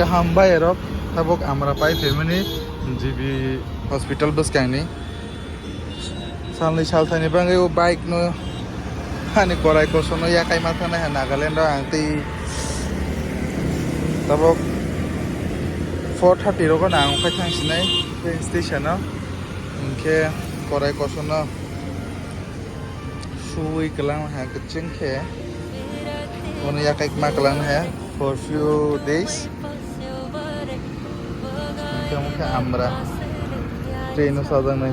Hambai erop tabok amra pai femini GB hospital bus kangni salni salthani bangai o bike no hani korai kosono yakai mathana ha Nagaland angti tabok 4:30 rogo na angkai thangsinai train station no ke korai kosono sui kelang ha keching ke ono yakai makalang ha for few days mungkin amra train sadang nai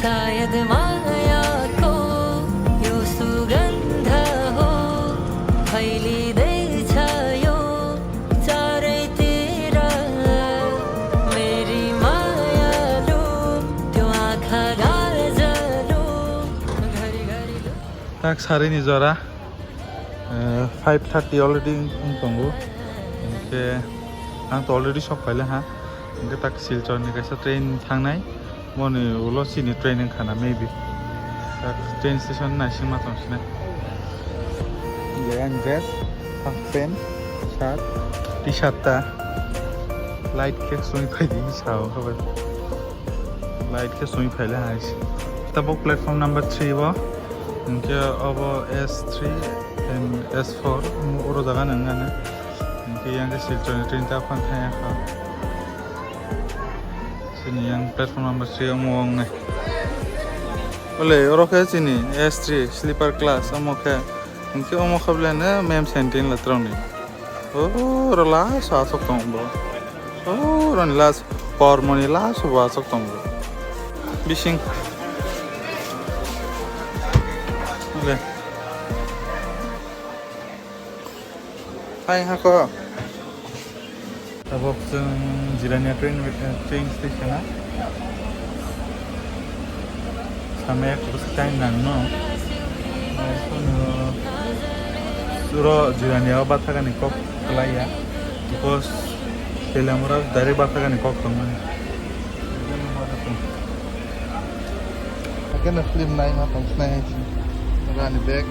शायद माया को यो सुगन्ध हो फैलिँदैछ यो चारैतिर मेरी मायालु त्यो आँखा गाजलो घरिघरि tak sari ni jora 5:30 already tongo ke ang to already shop paile ha ke tak silchor ni kaisa train thangnai moni ulo sini training khana maybe tak train station na sima tomsne yan dress half pant shirt t-shirt ta light ke soi phaidi sao khabar light ke soi phaile ha tabok platform number 3 wa ke abo S3 and S4 oro jaga nangana ke yang ke silchor train ta phan thaya kha sini yang platform number 3 among nai ole oro ke sini S3 sleeper class amoke inke amo khablena mem sentin latroni o rola sa sok tongbo o ron las hormoni la so ba sok tongbo bising ole hai ha ko tabok jeng jirania train station a sampai aku sekarang nang no suro jirania batha kan ikop kelaya because telamura dari batha kan ikop teman akan film naik apa naik rani bag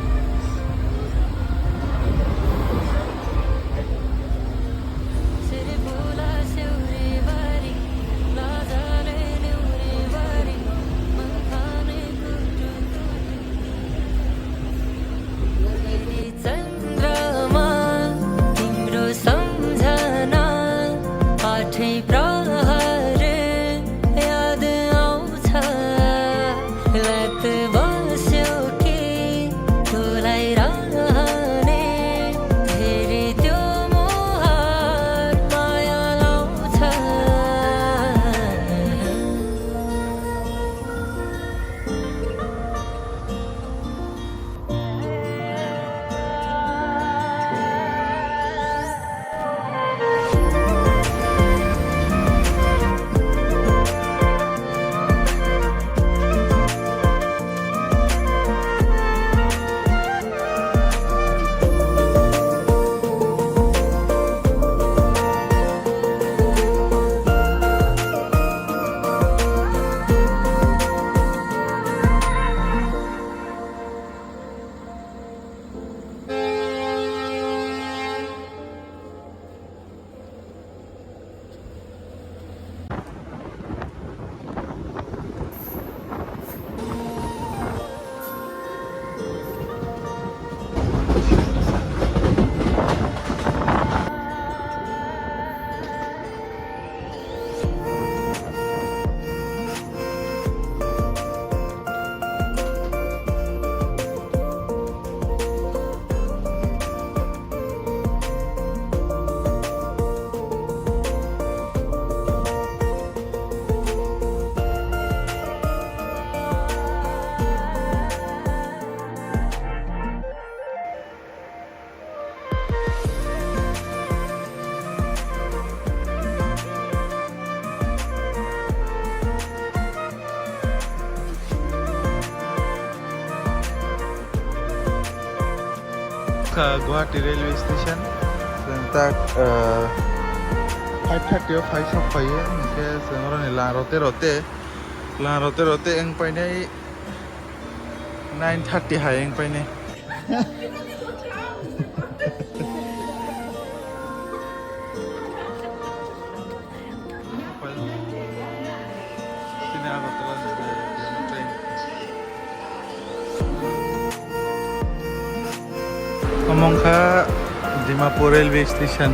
ka Guwahati railway station जों दा 5:30 आव phi सफायो ओमफ्राय जों रने लारोते रोते एं पाइनाय 9:30 हाय एं पाइनाय sini agartala train Omongka Dimapur railway station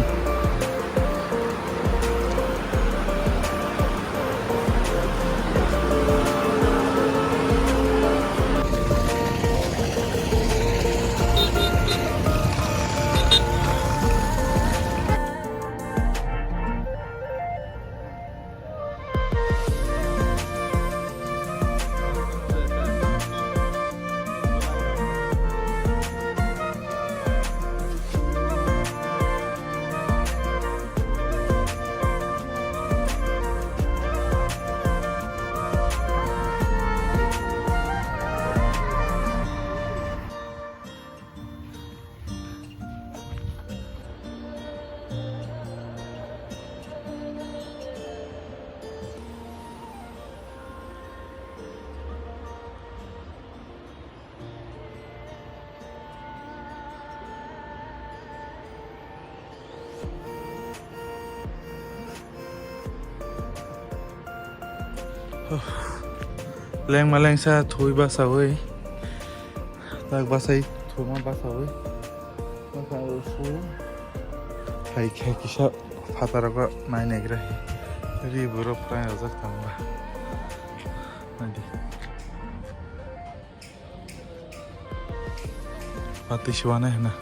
Leng maleng sa thui basawi tak basai thuma basawi basawi su hai khe kisa fatara ko nai negra ri buro prai ajak tamba nadi pati shwana hai na